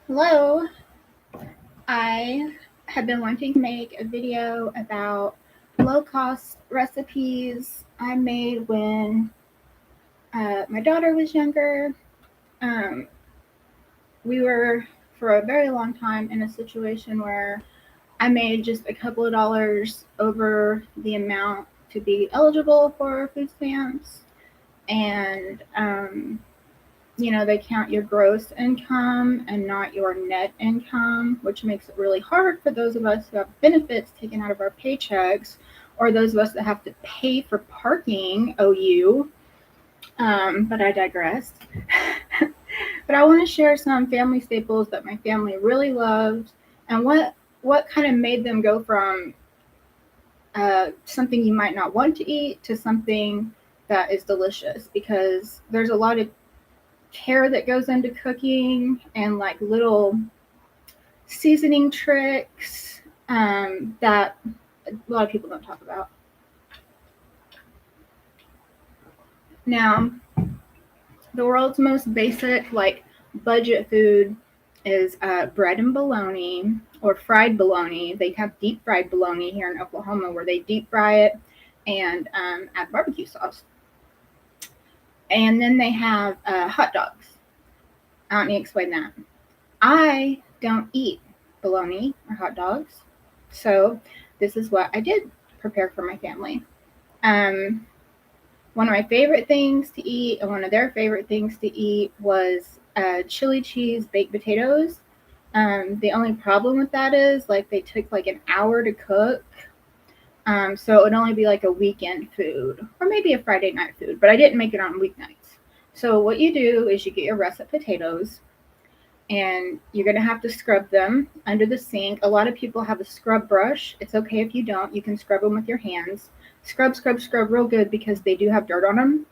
Hello, I have been wanting to make a video about low cost recipes I made when my daughter was younger. Um, we were for a very long time in a situation where I made just a couple of dollars over the amount to be eligible for food stamps. And they count your gross income and not your net income, which makes it really hard for those of us who have benefits taken out of our paychecks, or those of us that have to pay for parking, OU. But I digress. But I want to share some family staples that my family really loved, and what kind of made them go from something you might not want to eat to something that is delicious, because there's a lot of care that goes into cooking and like little seasoning tricks that a lot of people don't talk about. Now, the world's most basic, like budget food is bread and bologna or fried bologna. They have deep fried bologna here in Oklahoma where they deep fry it and add barbecue sauce. And then they have hot dogs. I don't need to explain that. I don't eat bologna or hot dogs, so this is what I did prepare for my family. Um, One of my favorite things to eat and one of their favorite things to eat was chili cheese baked potatoes. The only problem with that is like they took like an hour to cook. So it would only be like a weekend food or maybe a Friday night food, but I didn't make it on weeknights. So what you do is you get your russet potatoes, and you're going to have to scrub them under the sink. A lot of people have a scrub brush. It's okay if you don't. You can scrub them with your hands. Scrub, scrub, scrub real good because they do have dirt on them.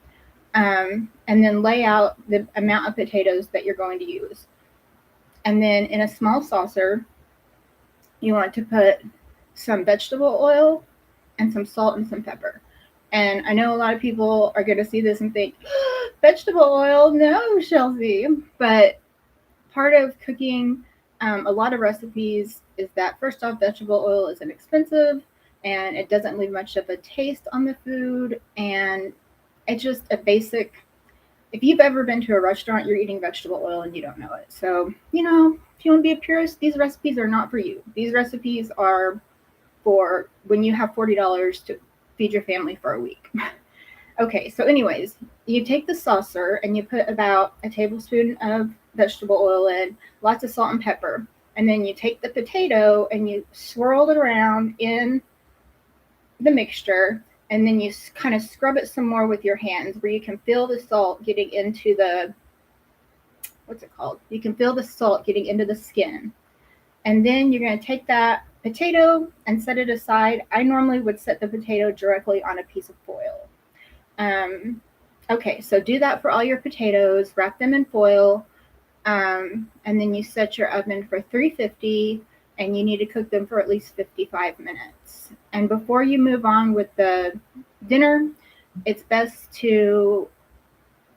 And then lay out the amount of potatoes that you're going to use. And then in a small saucer, you want to put some vegetable oil and some salt and some pepper. And I know a lot of people are going to see this and think, vegetable oil? No, Chelsea. But part of cooking a lot of recipes is that first off, vegetable oil is inexpensive and it doesn't leave much of a taste on the food. And it's just a basic. If you've ever been to a restaurant, you're eating vegetable oil and you don't know it. So, if you want to be a purist, these recipes are not for you. These recipes are for when you have $40 to feed your family for a week. Okay, so anyways, you take the saucer and you put about a tablespoon of vegetable oil in, lots of salt and pepper. And then you take the potato and you swirl it around in the mixture. And then you kind of scrub it some more with your hands where you can feel the salt getting into the, what's it called? You can feel the salt getting into the skin. And then you're going to take that potato and set it aside. I normally would set the potato directly on a piece of foil. Okay, so do that for all your potatoes, wrap them in foil, and then you set your oven for 350, and you need to cook them for at least 55 minutes. And before you move on with the dinner, it's best to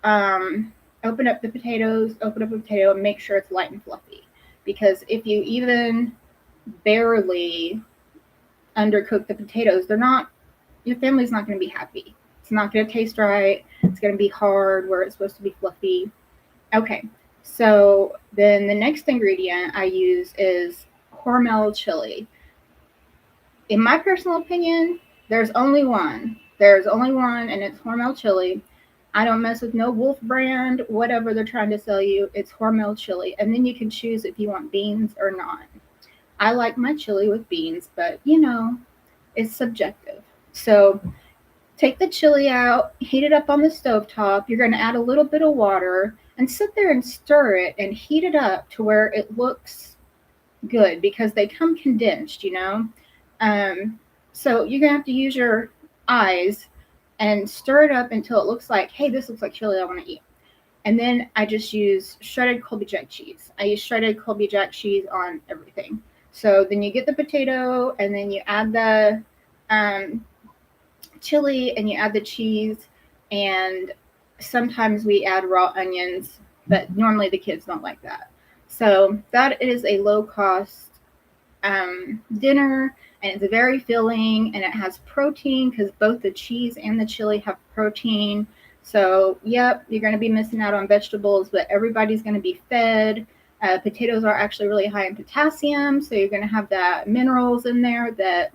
open up a potato, and make sure it's light and fluffy. Because if you even barely undercook the potatoes, your family's not going to be happy. It's not going to taste right. It's going to be hard where it's supposed to be fluffy. Okay, so then the next ingredient I use is Hormel chili. In my personal opinion, there's only one. There's only one, and it's Hormel chili. I don't mess with no Wolf brand, whatever they're trying to sell you. It's Hormel chili. And then you can choose if you want beans or not. I like my chili with beans, but it's subjective. So take the chili out, heat it up on the stovetop. You're going to add a little bit of water and sit there and stir it and heat it up to where it looks good because they come condensed. So you're going to have to use your eyes and stir it up until it looks like, hey, this looks like chili I want to eat. And then I just use shredded Colby Jack cheese. I use shredded Colby Jack cheese on everything. So then you get the potato and then you add the chili and you add the cheese, and sometimes we add raw onions, but normally the kids don't like that. So that is a low cost dinner, and it's very filling, and it has protein because both the cheese and the chili have protein. So, yep, you're going to be missing out on vegetables, but everybody's going to be fed. Potatoes are actually really high in potassium, so you're going to have that minerals in there that,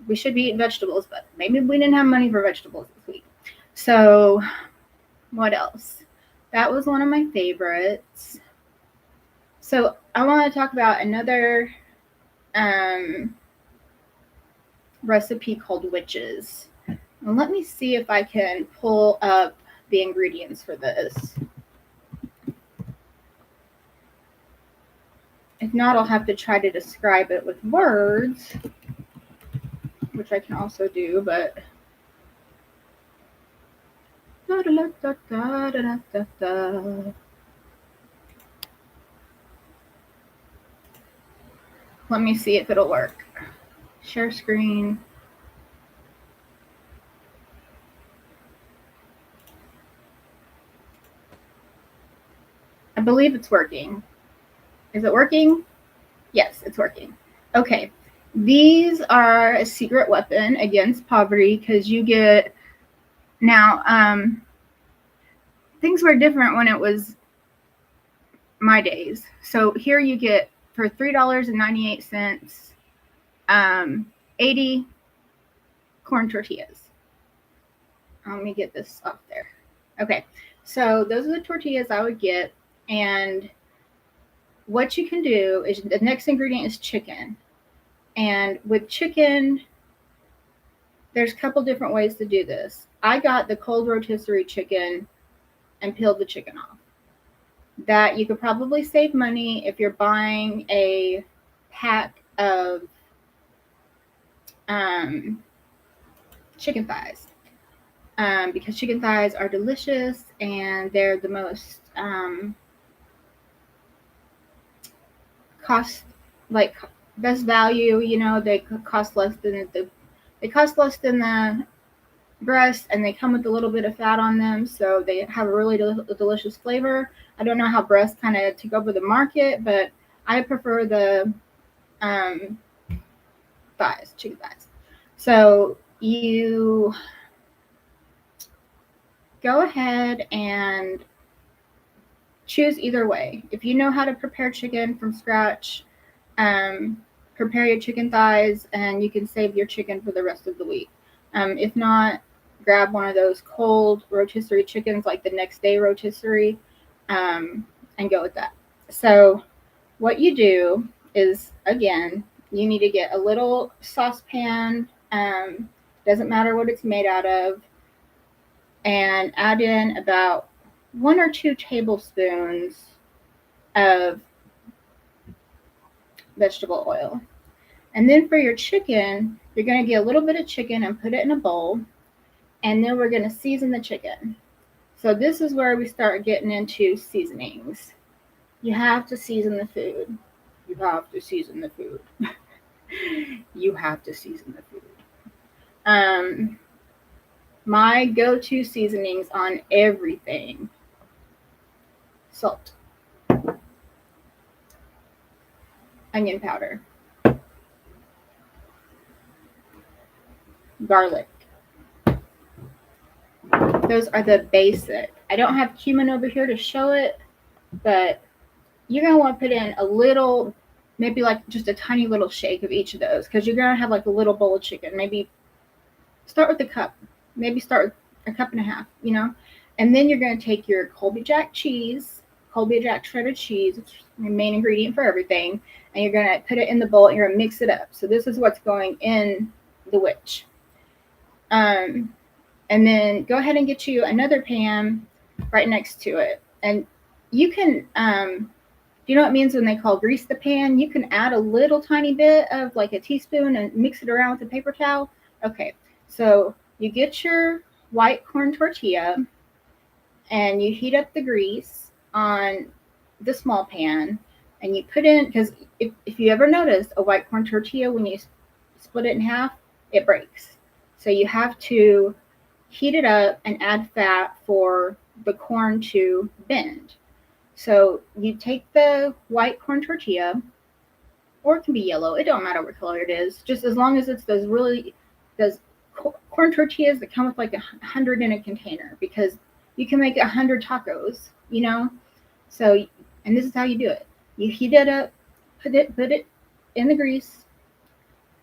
we should be eating vegetables, but maybe we didn't have money for vegetables this week. So, what else? That was one of my favorites. So, I want to talk about another recipe called Witches. And let me see if I can pull up the ingredients for this. If not, I'll have to try to describe it with words, which I can also do, but let me see if it'll work. Share screen. I believe it's working. Is it working? Yes, it's working. Okay. These are a secret weapon against poverty because you get now things were different when it was my days. So here you get for $3.98 80 corn tortillas. Let me get this off there. Okay, so those are the tortillas I would get, and what you can do is the next ingredient is chicken. And with chicken, there's a couple different ways to do this. I got the cold rotisserie chicken and peeled the chicken off. That you could probably save money if you're buying a pack of chicken thighs, because chicken thighs are delicious and they're the most best value. They cost less than the breast, and they come with a little bit of fat on them, so they have a really delicious flavor. I don't know how breast kind of took over the market, but I prefer the chicken thighs. So you go ahead and choose either way. If you know how to prepare chicken from scratch, prepare your chicken thighs, and you can save your chicken for the rest of the week. If not, grab one of those cold rotisserie chickens, like the next day rotisserie, and go with that. So what you do is, again, you need to get a little saucepan, doesn't matter what it's made out of, and add in about 1 or 2 tablespoons of vegetable oil. And then for your chicken, you're going to get a little bit of chicken and put it in a bowl, and then we're going to season the chicken. So this is where we start getting into seasonings. You have to season the food. You have to season the food. You have to season the food. My go-to seasonings on everything: salt, onion powder, garlic. Those are the basic. I don't have cumin over here to show it, but you're going to want to put in a little, maybe like just a tiny little shake of each of those, because you're going to have like a little bowl of chicken. Maybe start with a cup. Maybe start with a cup and a half, And then you're going to take your Colby Jack cheese, Colby Jack shredded cheese, which is the main ingredient for everything, and you're going to put it in the bowl and you're going to mix it up. So this is what's going in the witch. And then go ahead and get you another pan right next to it. And you can, you know what it means when they call grease the pan? You can add a little tiny bit of like a teaspoon and mix it around with a paper towel. Okay, so you get your white corn tortilla and you heat up the grease on the small pan, and you put in, because if you ever notice a white corn tortilla, when you split it in half, it breaks. So you have to heat it up and add fat for the corn to bend. So you take the white corn tortilla, or it can be yellow. It don't matter what color it is, just as long as it's those corn tortillas that come with like 100 in a container, because you can make 100 tacos, you know. So, and this is how you do it: you heat it up, put it in the grease,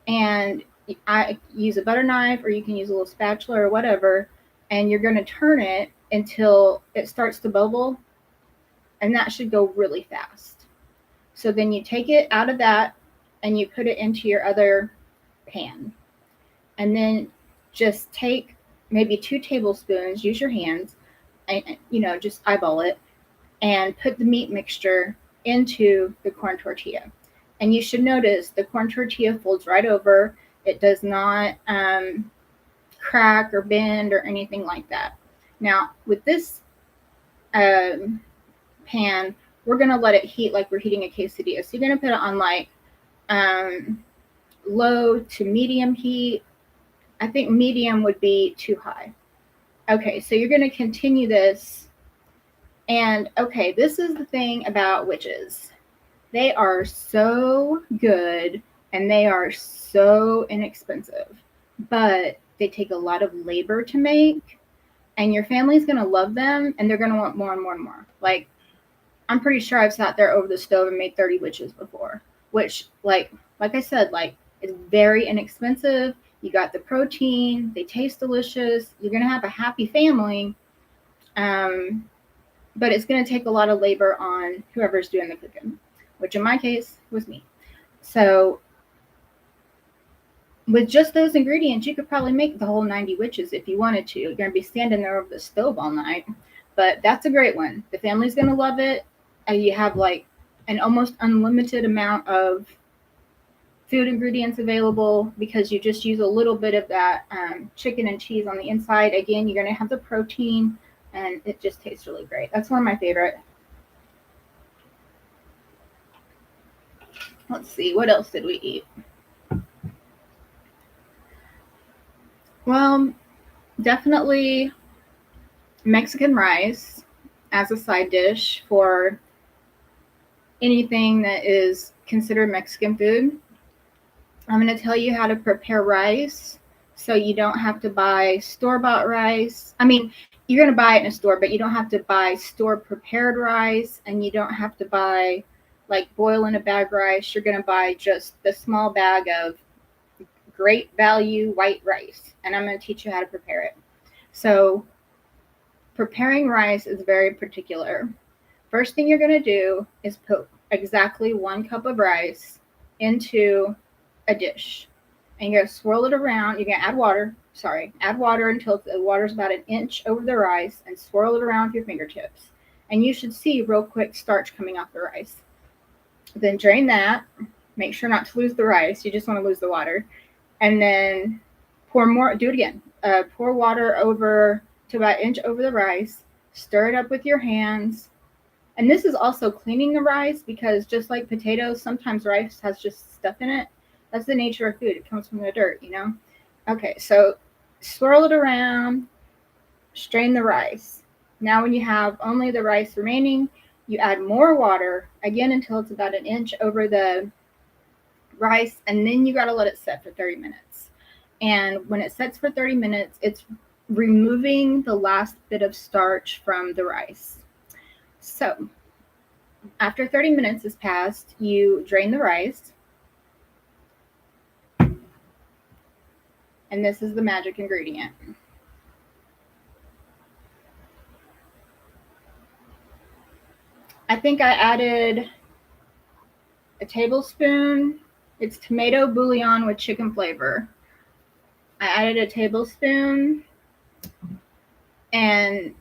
and I use a butter knife, or you can use a little spatula or whatever, and you're going to turn it until it starts to bubble, and that should go really fast. So then you take it out of that and you put it into your other pan. And then just take maybe 2 tablespoons, use your hands, and just eyeball it, and put the meat mixture into the corn tortilla. And you should notice the corn tortilla folds right over. It does not crack or bend or anything like that. Now, with this pan, we're going to let it heat like we're heating a quesadilla. So you're going to put it on like low to medium heat. I think medium would be too high. Okay, so you're going to continue this. And okay, this is the thing about witches. They are so good and they are so inexpensive, but they take a lot of labor to make, and your family's going to love them and they're going to want more and more and more. Like, I'm pretty sure I've sat there over the stove and made 30 witches before, which like I said, like, it's very inexpensive. You got the protein, they taste delicious. You're going to have a happy family. But it's going to take a lot of labor on whoever's doing the cooking, which in my case was me. So with just those ingredients, you could probably make the whole 90 witches if you wanted to. You're going to be standing there over the stove all night, but that's a great one. The family's going to love it. And you have like an almost unlimited amount of food ingredients available because you just use a little bit of that chicken and cheese on the inside. Again, you're going to have the protein, and it just tastes really great. That's one of my favorite. Let's see, what else did we eat? Well, definitely Mexican rice as a side dish for anything that is considered Mexican food. I'm going to tell you how to prepare rice so you don't have to buy store-bought rice. I mean, you're going to buy it in a store, but you don't have to buy store-prepared rice, and you don't have to buy like boil in a bag rice. You're going to buy just the small bag of great value white rice, and I'm going to teach you how to prepare it. So preparing rice is very particular. First thing you're going to do is put exactly 1 cup of rice into a dish, and you're going to swirl it around. You're going to add water until the water's about 1 inch over the rice, and swirl it around with your fingertips. And you should see real quick starch coming off the rice. Then drain that. Make sure not to lose the rice. You just want to lose the water. And then pour water over to about 1 inch over the rice. Stir it up with your hands. And this is also cleaning the rice, because just like potatoes, sometimes rice has just stuff in it. That's the nature of food. It comes from the dirt, you know? Okay, so swirl it around, strain the rice. Now when you have only the rice remaining, you add more water, again until it's about 1 inch over the rice, and then you got to let it set for 30 minutes. And when it sets for 30 minutes, it's removing the last bit of starch from the rice. So after 30 minutes has passed, you drain the rice. And this is the magic ingredient. I think I added a tablespoon. It's tomato bouillon with chicken flavor. I added a tablespoon, and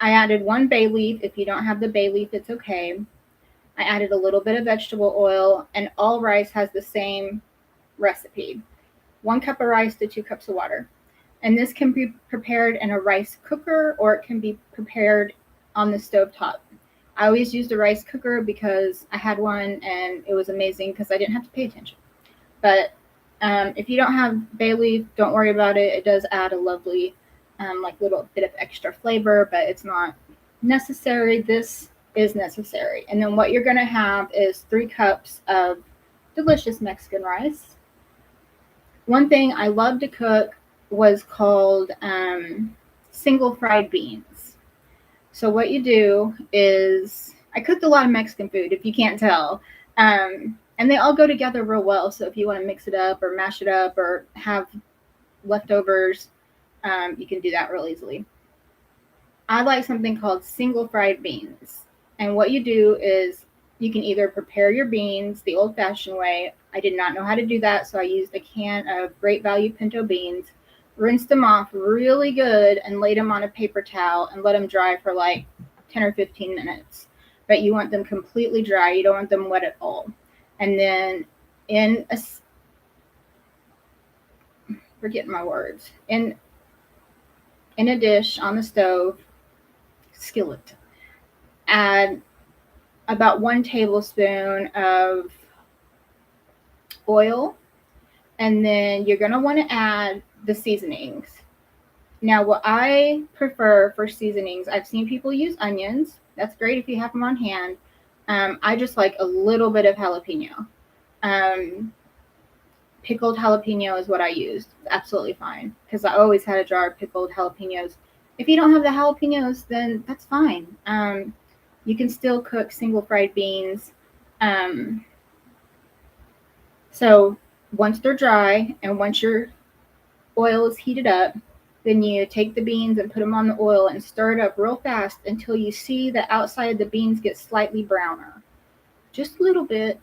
I added 1 bay leaf. If you don't have the bay leaf, it's okay. I added a little bit of vegetable oil, and all rice has the same recipe. 1 cup of rice to 2 cups of water. And this can be prepared in a rice cooker, or it can be prepared on the stovetop. I always use the rice cooker because I had one and it was amazing because I didn't have to pay attention. But if you don't have bay leaf, don't worry about it. It does add a lovely like little bit of extra flavor, but it's not necessary. This is necessary. And then what you're going to have is 3 cups of delicious Mexican rice. One thing I love to cook was called single fried beans. So what you do is, I cooked a lot of Mexican food, if you can't tell. And they all go together real well. So if you want to mix it up or mash it up or have leftovers, you can do that real easily. I like something called single fried beans. And what you do is you can either prepare your beans the old fashioned way. I did not know how to do that, so I used a can of Great Value pinto beans, rinsed them off really good, and laid them on a paper towel and let them dry for like 10 or 15 minutes. But you want them completely dry, you don't want them wet at all. And then in a, forgetting my words, in a dish on the stove, skillet, add about 1 tablespoon of oil, and then you're going to want to add the seasonings. Now, what I prefer for seasonings, I've seen people use onions. That's great if you have them on hand. I just like a little bit of jalapeno. Pickled jalapeno is what I used. Absolutely fine, because I always had a jar of pickled jalapenos. If you don't have the jalapenos, then that's fine. You can still cook single fried beans. So once they're dry and once your oil is heated up, then you take the beans and put them on the oil and stir it up real fast until you see the outside of the beans get slightly browner. Just a little bit.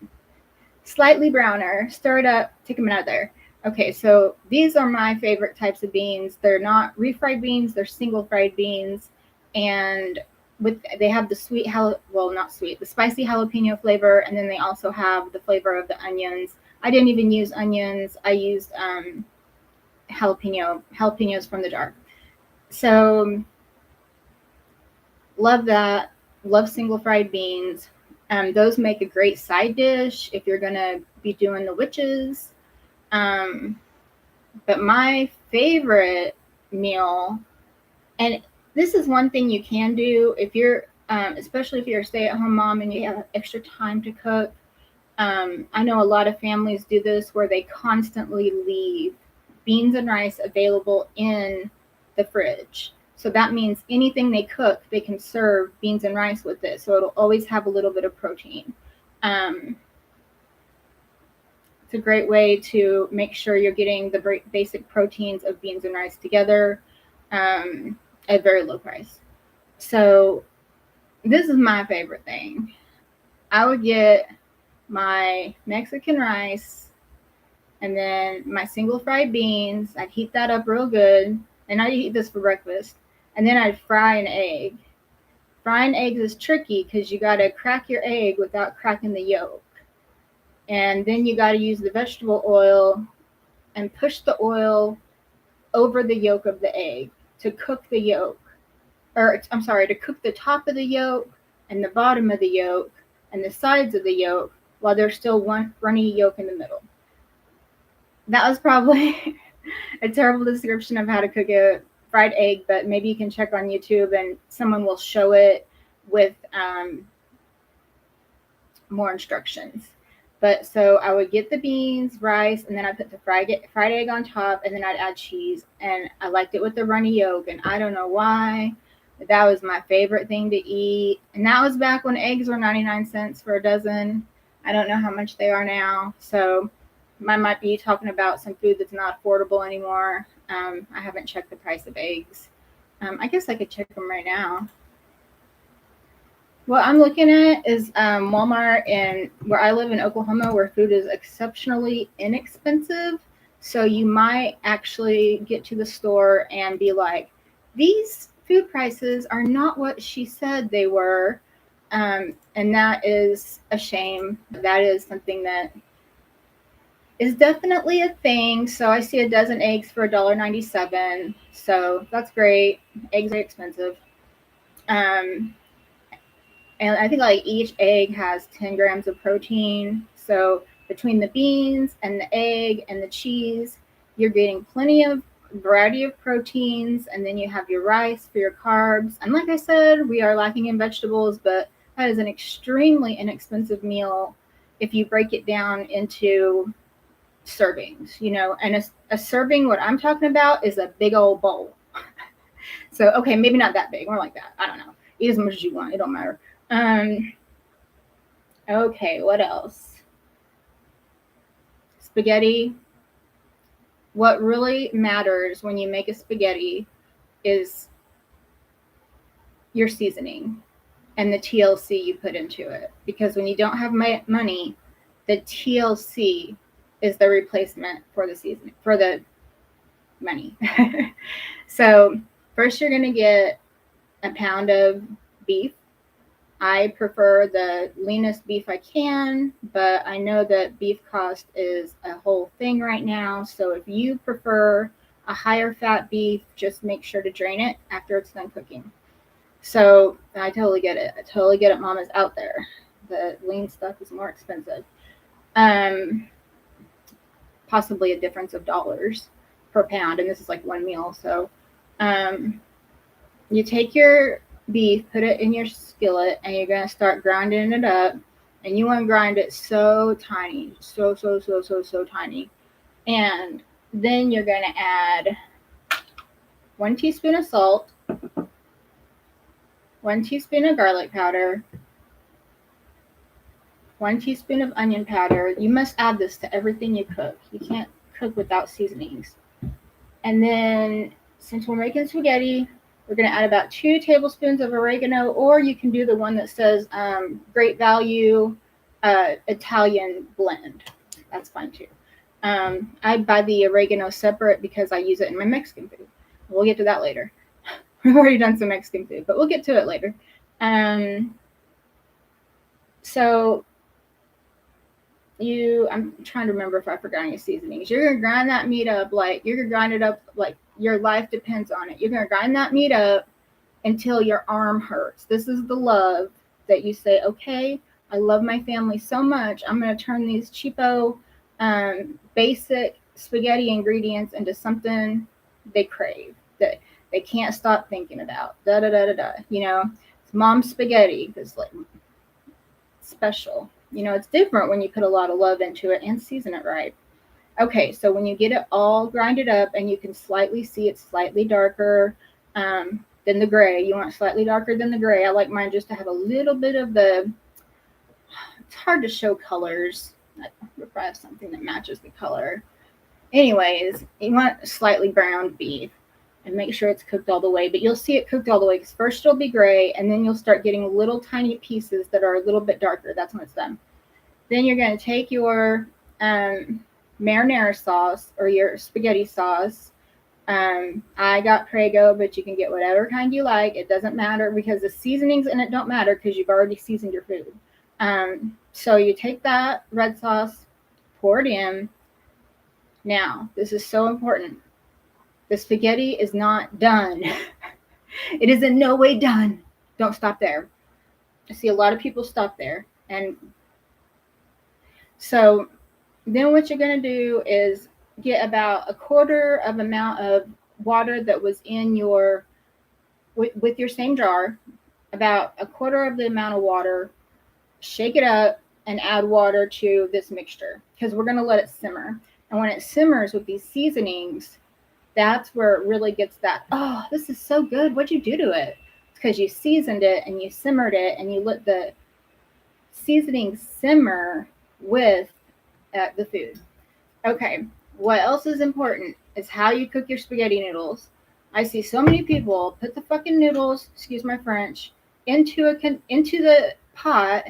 Slightly browner. Stir it up. Take them out of there. Okay, so these are my favorite types of beans. They're not refried beans. They're single fried beans. And they have the sweet, not sweet, the spicy jalapeno flavor. And then they also have the flavor of the onions. I didn't even use onions. I used jalapenos from the jar. So love that. Love single fried beans. Those make a great side dish if you're gonna be doing the witches. But my favorite meal, and this is one thing you can do if you're, especially if you're a stay-at-home mom and you have extra time to cook. I know a lot of families do this where they constantly leave beans and rice available in the fridge. So that means anything they cook, they can serve beans and rice with it. So it'll always have a little bit of protein. It's a great way to make sure you're getting the basic proteins of beans and rice together at a very low price. So this is my favorite thing. I would get my Mexican rice and then my single fried beans. I'd heat that up real good, and I'd eat this for breakfast. And then I'd fry an egg. Frying eggs is tricky because you got to crack your egg without cracking the yolk. And then you got to use the vegetable oil and push the oil over the yolk of the egg to cook the yolk. To cook the top of the yolk and the bottom of the yolk and the sides of the yolk while there's still one runny yolk in the middle. That was probably a terrible description of how to cook a fried egg, but maybe you can check on YouTube and someone will show it with more instructions. But so I would get the beans, rice, and then I put the fried egg on top, and then I'd add cheese. And I liked it with the runny yolk, and I don't know why, but that was my favorite thing to eat. And that was back when eggs were 99 cents for a dozen. I don't know how much they are now. So I might be talking about some food that's not affordable anymore. I haven't checked the price of eggs. I guess I could check them right now. What I'm looking at is Walmart, and where I live in Oklahoma, where food is exceptionally inexpensive. So you might actually get to the store and be like, these food prices are not what she said they were. And that is a shame. That is something that is definitely a thing. So I see a dozen eggs for $1.97. So that's great. Eggs are expensive. And I think like each egg has 10 grams of protein. So between the beans and the egg and the cheese, you're getting plenty of variety of proteins. And then you have your rice for your carbs. And like I said, we are lacking in vegetables, but That is an extremely inexpensive meal if you break it down into servings, and a serving, what I'm talking about, is a big old bowl. So, okay, maybe not that big, more like that. I don't know. Eat as much as you want. It don't matter. Okay, what else? Spaghetti. What really matters when you make a spaghetti is your seasoning and the TLC you put into it. Because when you don't have money, the TLC is the replacement for the seasoning, for the money. So first you're going to get a pound of beef. I prefer the leanest beef I can, but I know that beef cost is a whole thing right now. So if you prefer a higher fat beef, just make sure to drain it after it's done cooking. So I totally get it. I totally get it. Mama's out there. The lean stuff is more expensive. Possibly a difference of dollars per pound, and this is like one meal. So you take your beef, put it in your skillet, and you're going to start grinding it up. And you want to grind it so tiny, so tiny. And then you're going to add 1 teaspoon of salt, 1 teaspoon of garlic powder, 1 teaspoon of onion powder. You must add this to everything you cook. You can't cook without seasonings. And then, since we're making spaghetti, we're going to add about 2 tablespoons of oregano, or you can do the one that says Great Value Italian blend. That's fine too. I buy the oregano separate because I use it in my Mexican food. We'll get to that later. We've already done some Mexican food, but we'll get to it later. So I'm trying to remember if I forgot any seasonings. You're gonna grind that meat up like your life depends on it. You're gonna grind that meat up until your arm hurts. This is the love that you say, okay, I love my family so much, I'm gonna turn these cheapo basic spaghetti ingredients into something they crave, that they can't stop thinking about. It's mom's spaghetti because like special. It's different when you put a lot of love into it and season it right. Okay, so when you get it all grinded up and you can slightly see it's slightly darker than the gray, you want it slightly darker than the gray. I like mine just to have a little bit of it's hard to show colors. I probably have something that matches the color. Anyways, you want slightly browned beef and make sure it's cooked all the way, but you'll see it cooked all the way because first it'll be gray and then you'll start getting little tiny pieces that are a little bit darker. That's when it's done. Then you're going to take your marinara sauce or your spaghetti sauce. I got Prego, but you can get whatever kind you like. It doesn't matter because the seasonings in it don't matter because you've already seasoned your food. So you take that red sauce, pour it in. Now, this is so important. The spaghetti is not done. It is in no way done. Don't stop there. I see a lot of people stop there. And so then what you're going to do is get about a quarter of amount of water that was in your, with your same jar, about a quarter of the amount of water, shake it up and add water to this mixture because we're going to let it simmer. And when it simmers with these seasonings, that's where it really gets that, oh, this is so good. What'd you do to it? It's because you seasoned it and you simmered it and you let the seasoning simmer with the food. Okay, what else is important is how you cook your spaghetti noodles. I see so many people put the fucking noodles, excuse my French, into the pot.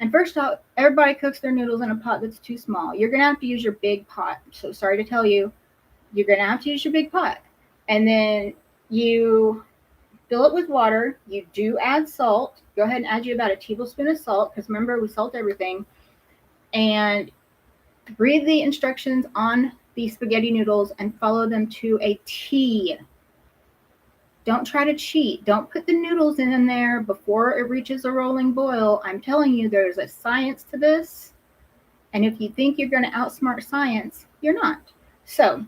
And first off, everybody cooks their noodles in a pot that's too small. You're going to have to use your big pot. So sorry to tell you, you're going to have to use your big pot. And then you fill it with water. You do add salt. Go ahead and add you about a tablespoon of salt because remember, we salt everything. And read the instructions on the spaghetti noodles and follow them to a T. Don't try to cheat. Don't put the noodles in there before it reaches a rolling boil. I'm telling you, there's a science to this. And if you think you're going to outsmart science, you're not. So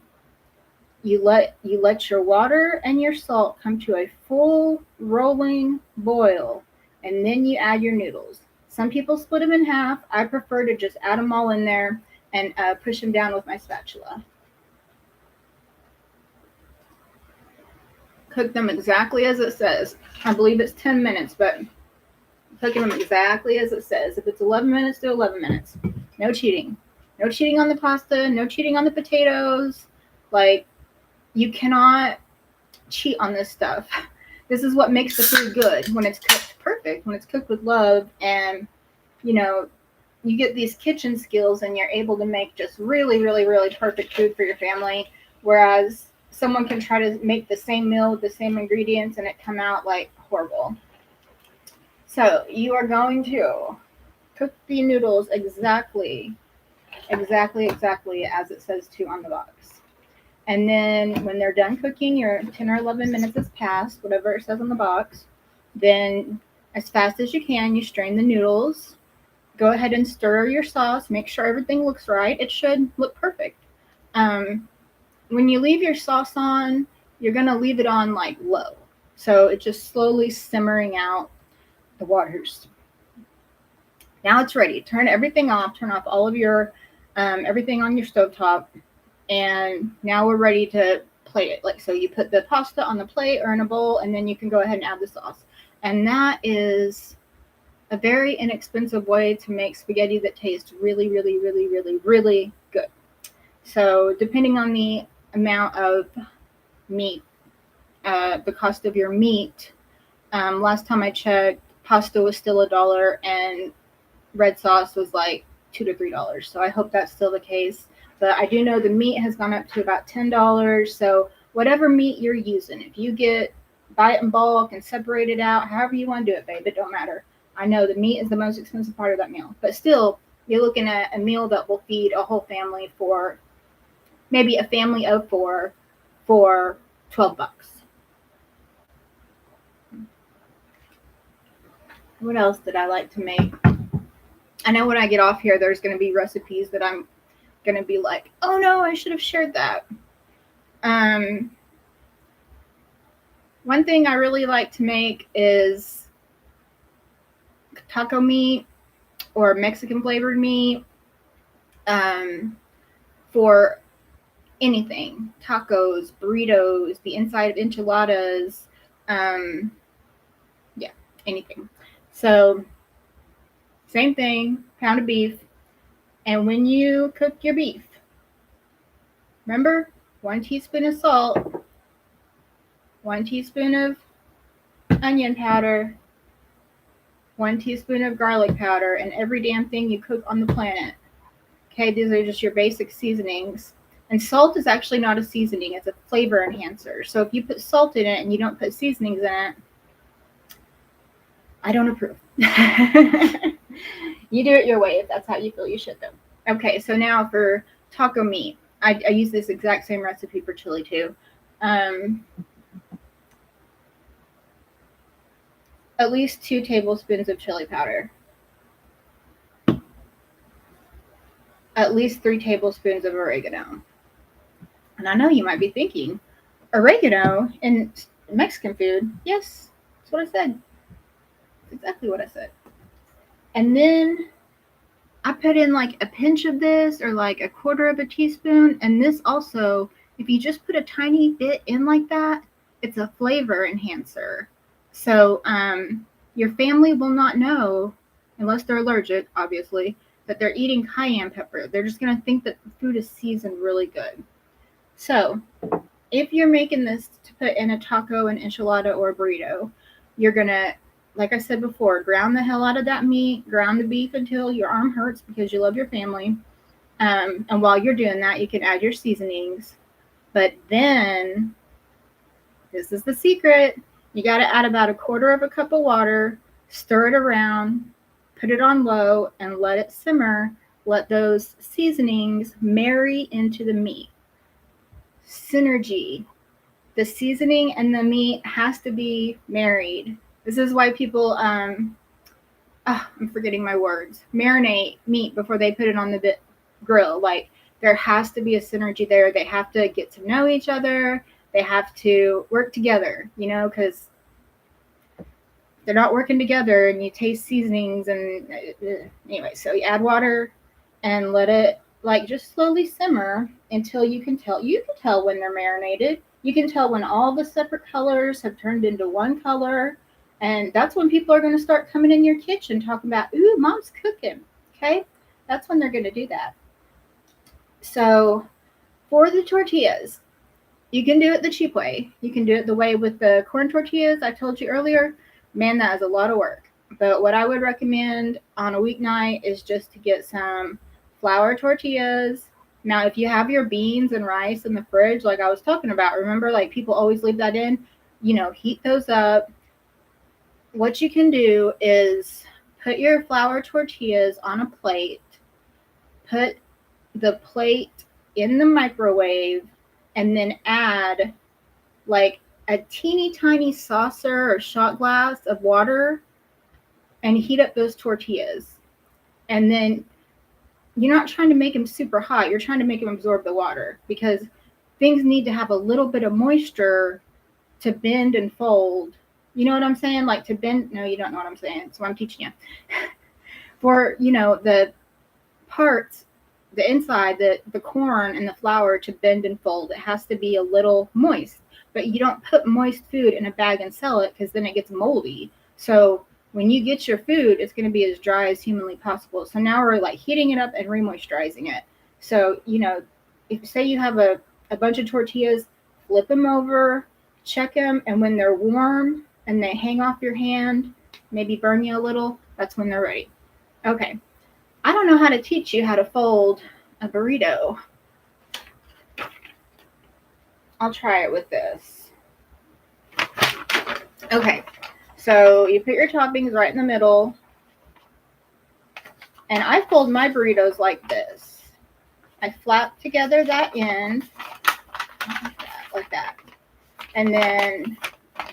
you let your water and your salt come to a full rolling boil. and then you add your noodles. Some people split them in half. I prefer to just add them all in there and push them down with my spatula. Cook them exactly as it says. I believe it's 10 minutes, but cook them exactly as it says. If it's 11 minutes, do 11 minutes. No cheating. No cheating on the pasta. No cheating on the potatoes. Like, you cannot cheat on this stuff. This is what makes the food good, when it's cooked perfect, when it's cooked with love, and you get these kitchen skills and you're able to make just really, really, really perfect food for your family. Whereas someone can try to make the same meal with the same ingredients and it come out like horrible. So you are going to cook the noodles exactly as it says to on the box. And then when they're done cooking, your 10 or 11 minutes has passed, whatever it says on the box, then as fast as you can, you strain the noodles. Go ahead and stir your sauce. Make sure everything looks right. It should look perfect. When you leave your sauce on, you're going to leave it on like low. So it's just slowly simmering out the waters. Now it's ready. Turn everything off. Turn off all of your everything on your stovetop. And now we're ready to plate it. Like, so you put the pasta on the plate or in a bowl, and then you can go ahead and add the sauce. And that is a very inexpensive way to make spaghetti that tastes really, really, really, really, really good. So depending on the amount of meat, the cost of your meat, last time I checked, pasta was still $1 and red sauce was like $2 to $3. So I hope that's still the case. But I do know the meat has gone up to about $10. So whatever meat you're using, if you buy it in bulk and separate it out, however you want to do it, babe, it don't matter. I know the meat is the most expensive part of that meal. But still, you're looking at a meal that will feed a whole family for maybe a family of 4 for $12. What else did I like to make? I know when I get off here, there's going to be recipes that I'm going to be like, oh no, I should have shared that. One thing I really like to make is taco meat or Mexican flavored meat for anything. Tacos, burritos, the inside of enchiladas, anything. So same thing, pound of beef. And when you cook your beef, remember, 1 teaspoon of salt, 1 teaspoon of onion powder, 1 teaspoon of garlic powder, and every damn thing you cook on the planet. Okay, these are just your basic seasonings. And salt is actually not a seasoning, it's a flavor enhancer. So if you put salt in it and you don't put seasonings in it, I don't approve. You do it your way if that's how you feel you should, though. Okay, so now for taco meat. I use this exact same recipe for chili too. At least 2 tablespoons of chili powder. At least 3 tablespoons of oregano. And I know you might be thinking, oregano in Mexican food? Yes, that's what I said. That's exactly what I said. And then I put in like a pinch of this or like a quarter of a teaspoon. And this also, if you just put a tiny bit in like that, it's a flavor enhancer. So your family will not know, unless they're allergic, obviously, that they're eating cayenne pepper. They're just going to think that the food is seasoned really good. So if you're making this to put in a taco, an enchilada, or a burrito, you're going to, like I said before, ground the hell out of that meat, ground the beef until your arm hurts because you love your family. And while you're doing that, you can add your seasonings. But then, this is the secret, you got to add about 1/4 cup of water, stir it around, put it on low, and let it simmer. Let those seasonings marry into the meat. Synergy. The seasoning and the meat has to be married. This is why people, I'm forgetting my words, marinate meat before they put it on the grill. Like, there has to be a synergy there. They have to get to know each other. They have to work together, because they're not working together, and you taste seasonings and anyway, so you add water and let it like just slowly simmer until you can tell when they're marinated. You can tell when all the separate colors have turned into one color, and that's when people are going to start coming in your kitchen talking about, ooh, mom's cooking. Okay, that's when they're going to do that. So for the tortillas, you can do it the cheap way. You can do it the way with the corn tortillas I told you earlier. Man, that is a lot of work. But what I would recommend on a weeknight is just to get some flour tortillas. Now, if you have your beans and rice in the fridge, like I was talking about, remember, like people always leave that in, heat those up. What you can do is put your flour tortillas on a plate, put the plate in the microwave, and then add like a teeny tiny saucer or shot glass of water and heat up those tortillas. And then you're not trying to make them super hot. You're trying to make them absorb the water, because things need to have a little bit of moisture to bend and fold. You know what I'm saying? Like to bend. No, you don't know what I'm saying. So I'm teaching you. For, the parts, the inside, the corn and the flour to bend and fold, it has to be a little moist. But you don't put moist food in a bag and sell it, because then it gets moldy. So when you get your food, it's going to be as dry as humanly possible. So now we're like heating it up and remoisturizing it. So, if say you have a bunch of tortillas, flip them over, check them, and when they're warm and they hang off your hand, maybe burn you a little, that's when they're ready. Okay. I don't know how to teach you how to fold a burrito. I'll try it with this. Okay, so you put your toppings right in the middle. And I fold my burritos like this. I flap together that end, like that. And then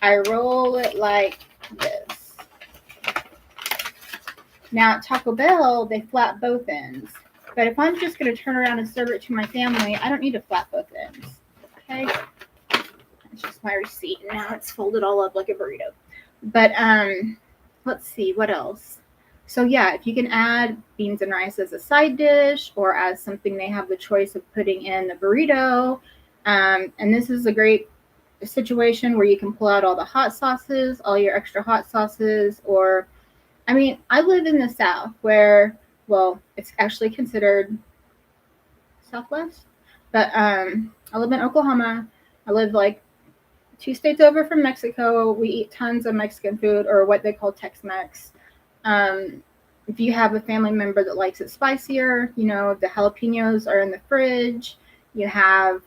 I roll it like this. Now at Taco Bell, they flap both ends. But if I'm just going to turn around and serve it to my family, I don't need to flap both ends. Okay? It's just my receipt. And now it's folded all up like a burrito. But let's see, what else? So yeah, if you can add beans and rice as a side dish or as something they have the choice of putting in the burrito. And this is a great situation where you can pull out all the hot sauces, all your extra hot sauces, or I live in the South where, well, it's actually considered Southwest, but I live in Oklahoma. I live like 2 states over from Mexico. We eat tons of Mexican food, or what they call Tex-Mex. If you have a family member that likes it spicier, the jalapenos are in the fridge. You have,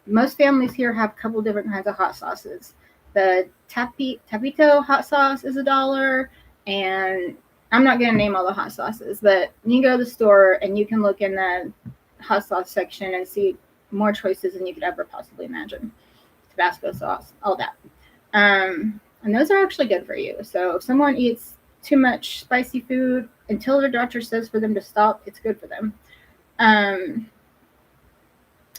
most families here have a couple different kinds of hot sauces. The Tapito hot sauce is $1. And I'm not going to name all the hot sauces, but you can go to the store and you can look in the hot sauce section and see more choices than you could ever possibly imagine. Tabasco sauce, all that. And those are actually good for you. So if someone eats too much spicy food, until their doctor says for them to stop, it's good for them. And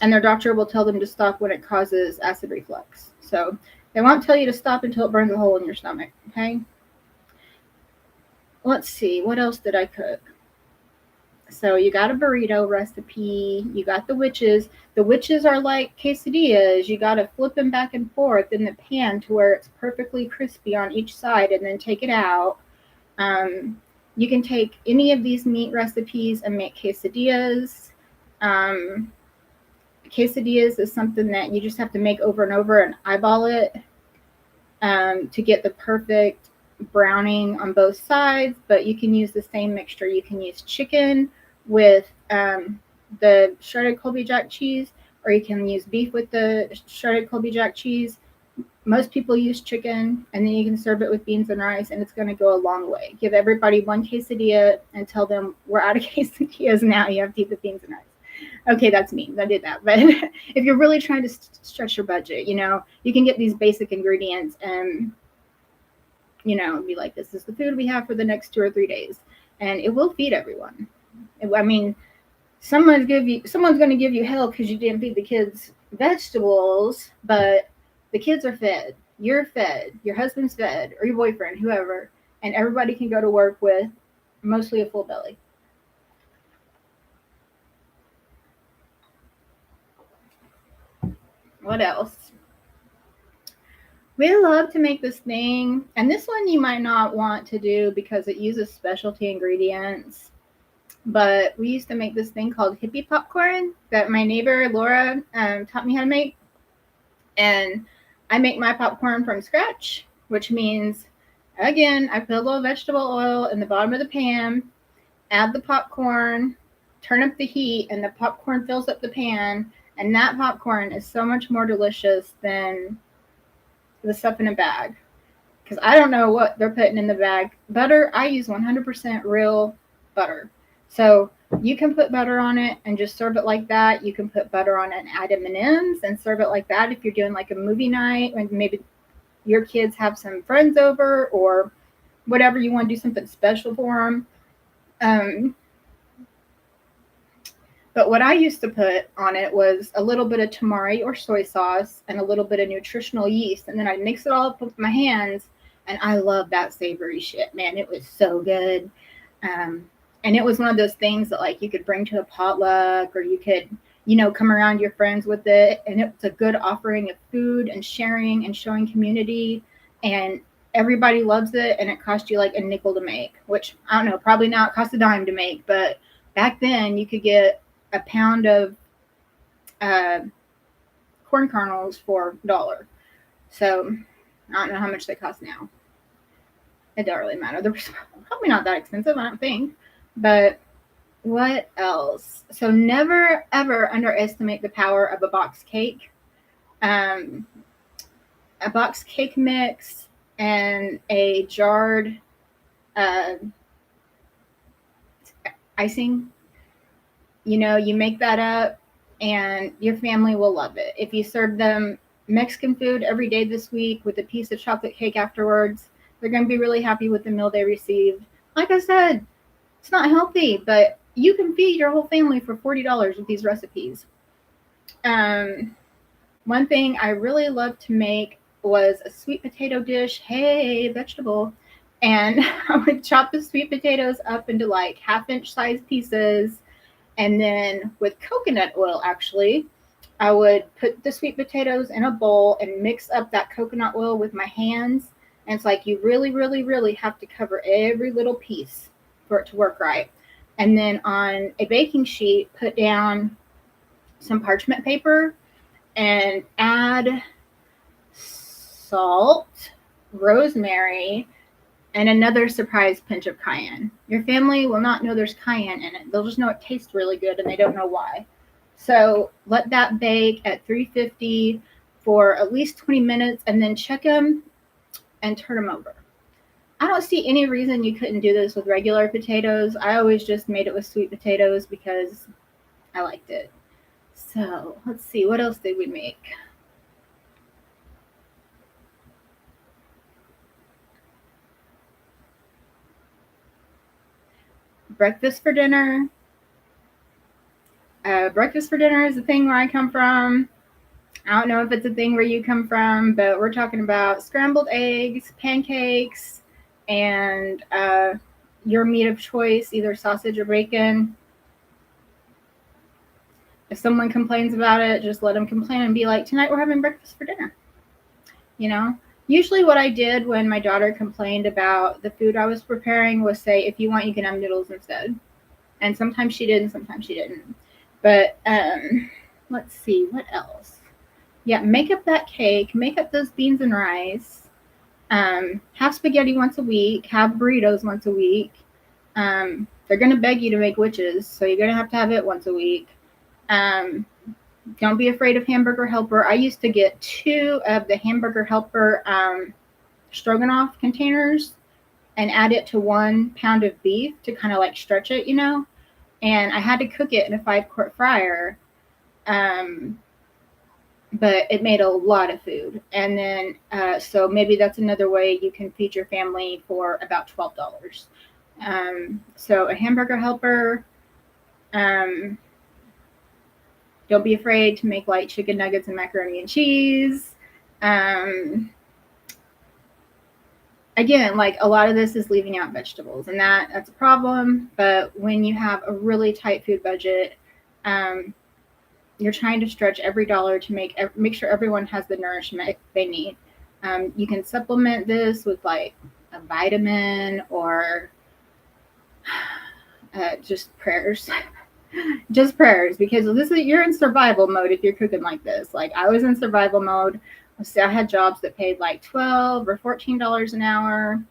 their doctor will tell them to stop when it causes acid reflux. So they won't tell you to stop until it burns a hole in your stomach, okay? Let's see, what else did I cook? So you got a burrito recipe. You got the witches. The witches are like quesadillas. You got to flip them back and forth in the pan to where it's perfectly crispy on each side, and then take it out. You can take any of these meat recipes and make quesadillas. Quesadillas is something that you just have to make over and over and eyeball it to get the perfect browning on both sides, but you can use the same mixture. You can use chicken with the shredded Colby Jack cheese, or you can use beef with the shredded Colby Jack cheese. Most people use chicken, and then you can serve it with beans and rice, and it's going to go a long way. Give everybody one quesadilla and tell them, we're out of quesadillas now. You have to eat the beans and rice. Okay, that's me. I did that. But if you're really trying to stretch your budget, you can get these basic ingredients and be like, this is the food we have for the next 2 or 3 days, and it will feed everyone. Someone's going to give you hell because you didn't feed the kids vegetables, but the kids are fed. you're fed, your husband's fed, or your boyfriend, whoever, and everybody can go to work with mostly a full belly. What else? We love to make this thing, and this one you might not want to do because it uses specialty ingredients. But we used to make this thing called hippie popcorn that my neighbor Laura taught me how to make. And I make my popcorn from scratch, which means, again, I put a little vegetable oil in the bottom of the pan, add the popcorn, turn up the heat, and the popcorn fills up the pan. And that popcorn is so much more delicious than the stuff in a bag. Because I don't know what they're putting in the bag. Butter, I use 100% real butter. So you can put butter on it and just serve it like that. You can put butter on it and add M&Ms and serve it like that if you're doing like a movie night when maybe your kids have some friends over or whatever, you want to do something special for them. But what I used to put on it was a little bit of tamari or soy sauce and a little bit of nutritional yeast. And then I'd mix it all up with my hands. And I love that savory shit, man. It was so good. And it was one of those things that like you could bring to a potluck or you could, come around your friends with it. And it's a good offering of food and sharing and showing community. And everybody loves it. And it cost you like a nickel to make, which I don't know, probably now it costs a dime to make. But back then you could get a pound of corn kernels for $1. So I don't know how much they cost now. It doesn't really matter. They're probably not that expensive, I don't think. But what else? So never ever underestimate the power of a box cake. A box cake mix and a jarred icing. You make that up and your family will love it. If you serve them Mexican food every day this week with a piece of chocolate cake afterwards, they're going to be really happy with the meal they received. Like I said, it's not healthy, but you can feed your whole family for $40 with these recipes. One thing I really loved to make was a sweet potato dish. Hey, vegetable. And I would chop the sweet potatoes up into like half-inch size pieces. And then with coconut oil, actually, I would put the sweet potatoes in a bowl and mix up that coconut oil with my hands. And it's like you really, really, really have to cover every little piece for it to work right. And then on a baking sheet, put down some parchment paper and add salt, rosemary, and another surprise pinch of cayenne. Your family will not know there's cayenne in it. They'll just know it tastes really good and they don't know why. So let that bake at 350 for at least 20 minutes and then check them and turn them over. I don't see any reason you couldn't do this with regular potatoes. I always just made it with sweet potatoes because I liked it. So let's see, what else did we make? Breakfast for dinner. Breakfast for dinner is a thing where I come from. I don't know if it's a thing where you come from, but we're talking about scrambled eggs, pancakes, and your meat of choice, either sausage or bacon. If someone complains about it, just let them complain and be like, tonight we're having breakfast for dinner. Usually what I did when my daughter complained about the food I was preparing was say, if you want, you can have noodles instead. And sometimes she did and sometimes she didn't. But let's see, what else? Yeah, make up that cake, make up those beans and rice, have spaghetti once a week, have burritos once a week. They're going to beg you to make witches, so you're going to have it once a week. Don't be afraid of Hamburger Helper. I used to get 2 of the Hamburger Helper stroganoff containers and add it to 1 pound of beef to kind of like stretch it, and I had to cook it in a 5-quart fryer. But it made a lot of food. And then, so maybe that's another way you can feed your family for about $12. So a Hamburger Helper. Don't be afraid to make like chicken nuggets and macaroni and cheese. again, like a lot of this is leaving out vegetables, and that's a problem. But when you have a really tight food budget, you're trying to stretch every dollar to make sure everyone has the nourishment they need. You can supplement this with like a vitamin or just prayers. Just prayers, because you're in survival mode if you're cooking like this. Like I was in survival mode. So I had jobs that paid like $12 or $14 an hour,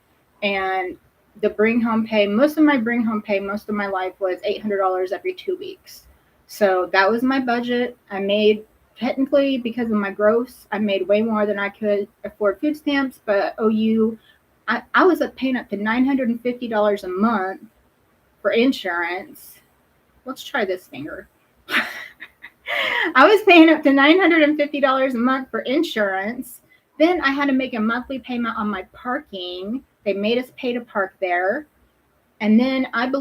and the bring home pay. Most of my bring home pay, most of my life was $800 every 2 weeks. So that was my budget. I made technically because of my gross, I made way more than I could afford food stamps. But OU, I was paying up to $950 a month for insurance. Let's try this finger. I was paying up to $950 a month for insurance. Then I had to make a monthly payment on my parking. They made us pay to park there. And then I'm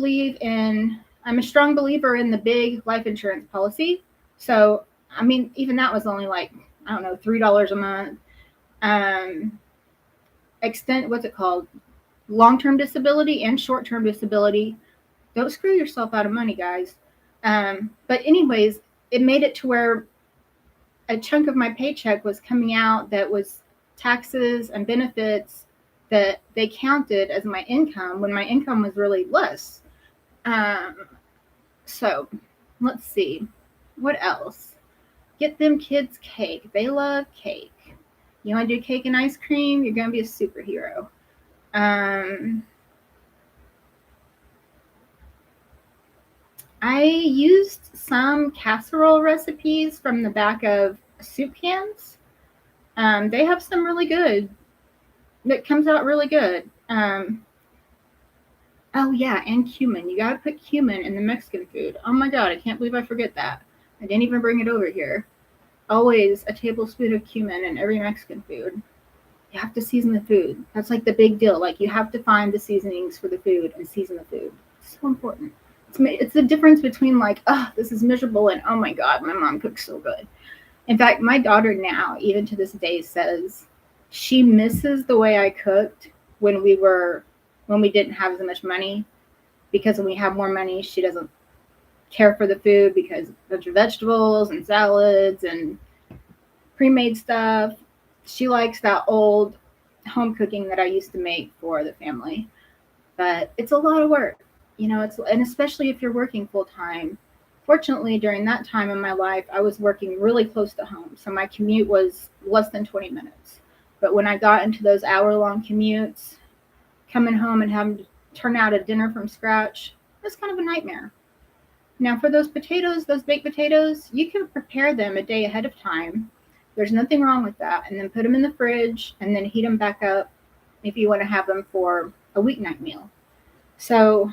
a strong believer in the big life insurance policy. So, I mean, even that was only like, I don't know, $3 a month. What's it called? Long-term disability and short-term disability. Don't screw yourself out of money, guys. But anyways, it made it to where a chunk of my paycheck was coming out that was taxes and benefits that they counted as my income when my income was really less. So let's see. What else? Get them kids cake. They love cake. You want to do cake and ice cream? You're going to be a superhero. I used some casserole recipes from the back of soup cans. They have some really good. That comes out really good. Oh yeah, and cumin. You gotta put cumin in the Mexican food. Oh my god, I can't believe I forget that. I didn't even bring it over here. Always a tablespoon of cumin in every Mexican food. You have to season the food. That's like the big deal. Like you have to find the seasonings for the food and season the food. It's so important. It's the difference between like, oh, this is miserable and oh my god, my mom cooks so good. In fact, my daughter now, even to this day, says she misses the way I cooked when we didn't have as much money, because when we have more money, she doesn't care for the food because a bunch of vegetables and salads and pre-made stuff. She likes that old home cooking that I used to make for the family. But it's a lot of work, and especially if you're working full time. Fortunately, during that time in my life, I was working really close to home. So my commute was less than 20 minutes. But when I got into those hour-long commutes, coming home and having to turn out a dinner from scratch, it was kind of a nightmare. Now, for those potatoes, those baked potatoes, you can prepare them a day ahead of time. There's nothing wrong with that. And then put them in the fridge and then heat them back up if you want to have them for a weeknight meal. So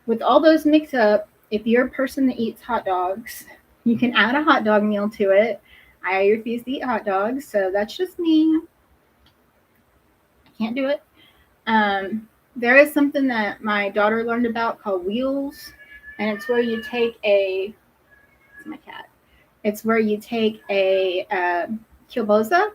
with all those mixed up, if you're a person that eats hot dogs, you can add a hot dog meal to it. I refuse to eat hot dogs, so that's just me. I can't do it. There is something that my daughter learned about called wheels, and it's where you take it's my cat. It's where you take a kielbasa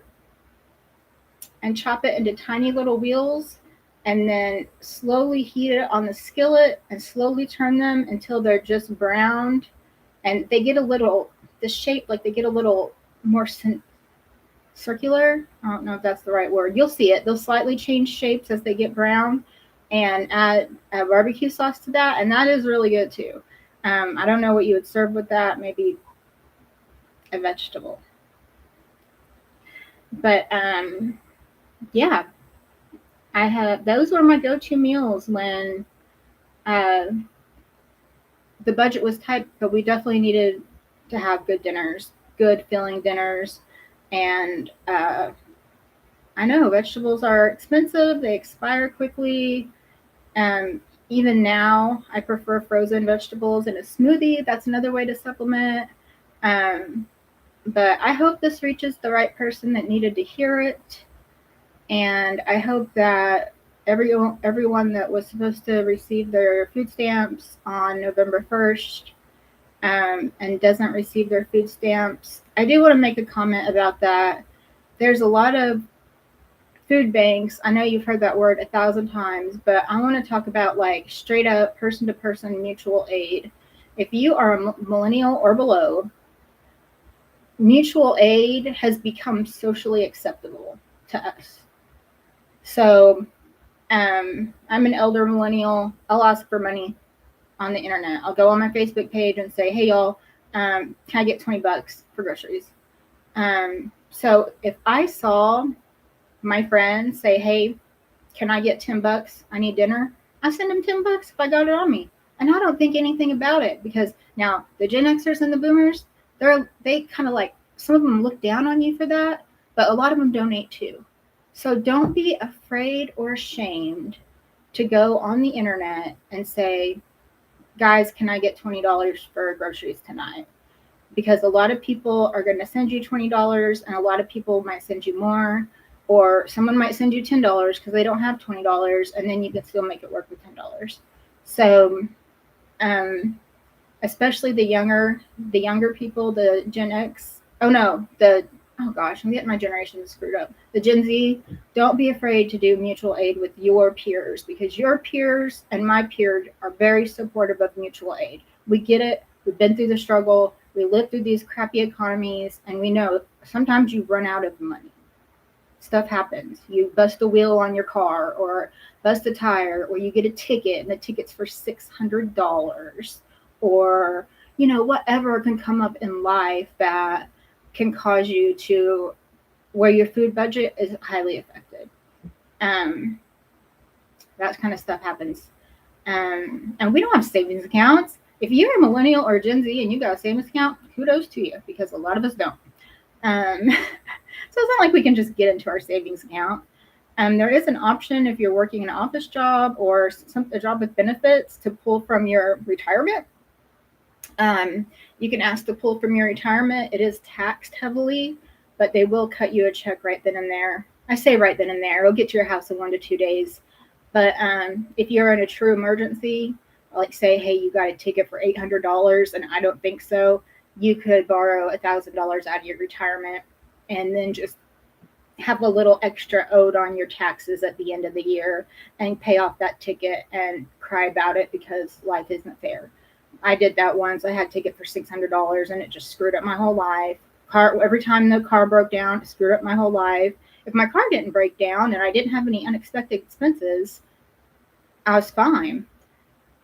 and chop it into tiny little wheels, and then slowly heat it on the skillet and slowly turn them until they're just browned, and they get the shape, like they get a little more circular. I don't know if that's the right word. You'll see it. They'll slightly change shapes as they get brown, and add a barbecue sauce to that, and that is really good too. I don't know what you would serve with that. Maybe a vegetable. But yeah, those were my go-to meals when the budget was tight, but we definitely needed to have good dinners, good filling dinners. And I know vegetables are expensive, they expire quickly. Even now, I prefer frozen vegetables in a smoothie. That's another way to supplement. But I hope this reaches the right person that needed to hear it. And I hope that everyone that was supposed to receive their food stamps on November 1st and doesn't receive their food stamps. I do want to make a comment about that. There's a lot of food banks. I know you've heard that word 1,000 times, but I want to talk about like straight up person to person mutual aid. If you are a millennial or below, mutual aid has become socially acceptable to us. So I'm an elder millennial. I'll ask for money on the internet. I'll go on my Facebook page and say, hey, y'all, can I get $20 for groceries? So if I saw my friends say, hey, can I get $10? I need dinner. I send them $10 if I got it on me. And I don't think anything about it, because now the Gen Xers and the Boomers, they kind of like, some of them look down on you for that, but a lot of them donate too. So don't be afraid or ashamed to go on the internet and say, guys, can I get $20 for groceries tonight? Because a lot of people are going to send you $20, and a lot of people might send you more, or someone might send you $10 because they don't have $20, and then you can still make it work with $10. So, especially the younger people, the Gen X. Oh gosh, I'm getting my generation screwed up. The Gen Z, don't be afraid to do mutual aid with your peers, because your peers and my peers are very supportive of mutual aid. We get it. We've been through the struggle. We live through these crappy economies, and we know sometimes you run out of money. Stuff happens. You bust a wheel on your car, or bust a tire, or you get a ticket and the ticket's for $600, or whatever can come up in life that can cause you to where your food budget is highly affected. That kind of stuff happens. And we don't have savings accounts. If you're a millennial or Gen Z and you got a savings account, kudos to you, because a lot of us don't. So it's not like we can just get into our savings account. There is an option if you're working an office job or a job with benefits to pull from your retirement. You can ask to pull from your retirement. It is taxed heavily, but they will cut you a check right then and there. I say right then and there. It'll get to your house in 1 to 2 days. But if you're in a true emergency, like say, hey, you got a ticket for $800, and I don't think so, you could borrow $1,000 out of your retirement and then just have a little extra owed on your taxes at the end of the year and pay off that ticket and cry about it because life isn't fair. I did that once. I had a ticket for $600 and it just screwed up my whole life. Every time the car broke down, it screwed up my whole life. If my car didn't break down and I didn't have any unexpected expenses, I was fine.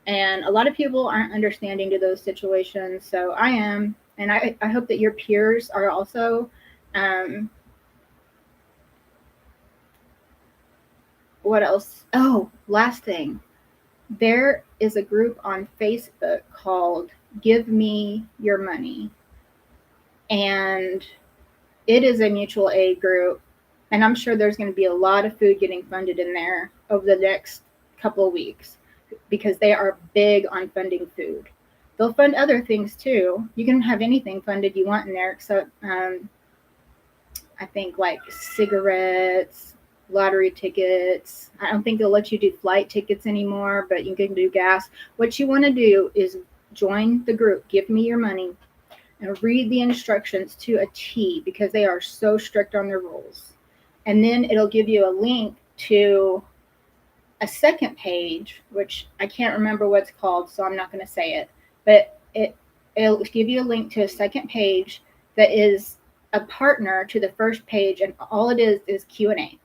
And a lot of people aren't understanding to those situations. So I am. And I hope that your peers are also. What else? Oh, last thing. There is a group on Facebook called Give Me Your Money. And it is a mutual aid group. And I'm sure there's going to be a lot of food getting funded in there over the next couple of weeks, because they are big on funding food. They'll fund other things too. You can have anything funded you want in there, except I think like cigarettes, lottery tickets. I don't think they'll let you do flight tickets anymore, but you can do gas. What you want to do is join the group, Give Me Your Money, and read the instructions to a T, because they are so strict on their rules. And then it'll give you a link to a second page, which I can't remember what's called, so I'm not going to say it, but it'll give you a link to a second page that is a partner to the first page, and all it is Q&A.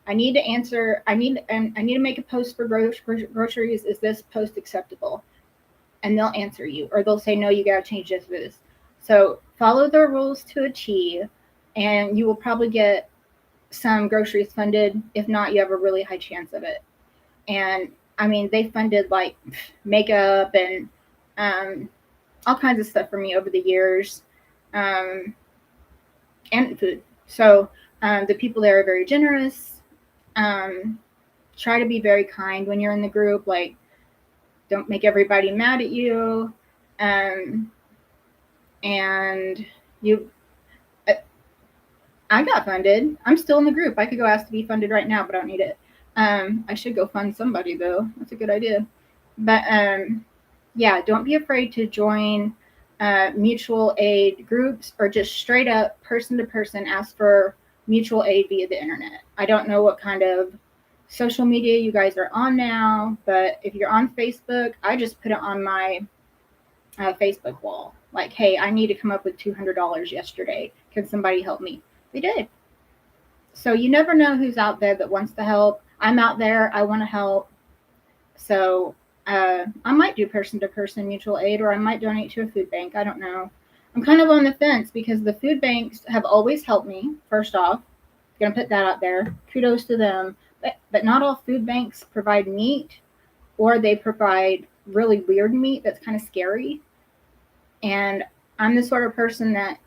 I need to answer. I need to make a post for groceries. Is this post acceptable? And they'll answer you, or they'll say, no, you got to change this. So follow the rules to a T, and you will probably get some groceries funded. If not, you have a really high chance of it. And I mean, they funded like makeup and all kinds of stuff for me over the years, and food. So the people there are very generous. Try to be very kind when you're in the group. Like, don't make everybody mad at you. And I got funded. I'm still in the group. I could go ask to be funded right now, but I don't need it. I should go fund somebody though. That's a good idea. But yeah, don't be afraid to join mutual aid groups, or just straight up person to person ask for mutual aid via the internet. I don't know what kind of social media you guys are on now, but if you're on Facebook, I just put it on my Facebook wall. Like, hey, I need to come up with $200 yesterday. Can somebody help me? They did. So you never know who's out there that wants to help. I'm out there. I want to help. So I might do person-to-person mutual aid, or I might donate to a food bank. I don't know. I'm kind of on the fence because the food banks have always helped me, first off. Going to put that out there. Kudos to them. But not all food banks provide meat, or they provide really weird meat that's kind of scary. And I'm the sort of person that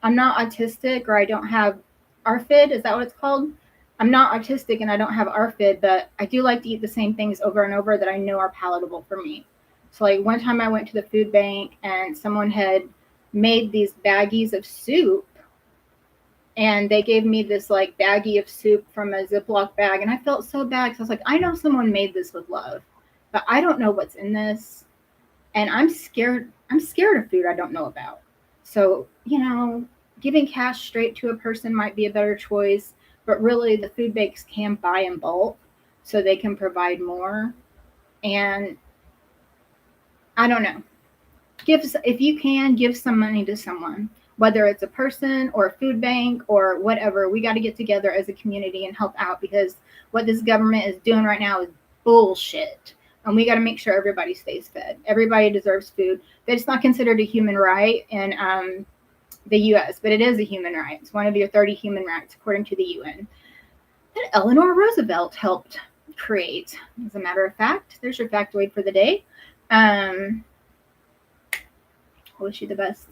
I'm not autistic, or I don't have ARFID. Is that what it's called? I'm not autistic and I don't have ARFID, but I do like to eat the same things over and over that I know are palatable for me. So like one time I went to the food bank and someone had made these baggies of soup, and they gave me this like baggie of soup from a Ziploc bag, and I felt so bad because I was like, I know someone made this with love, but I don't know what's in this, and I'm scared of food I don't know about. So, giving cash straight to a person might be a better choice, but really the food banks can buy in bulk so they can provide more. And I don't know. If you can, give some money to someone, whether it's a person or a food bank or whatever. We got to get together as a community and help out, because what this government is doing right now is bullshit. And we got to make sure everybody stays fed. Everybody deserves food. It's not considered a human right in the U.S., but it is a human right. It's one of your 30 human rights, according to the UN. That Eleanor Roosevelt helped create. As a matter of fact, there's your factoid for the day. I wish you the best.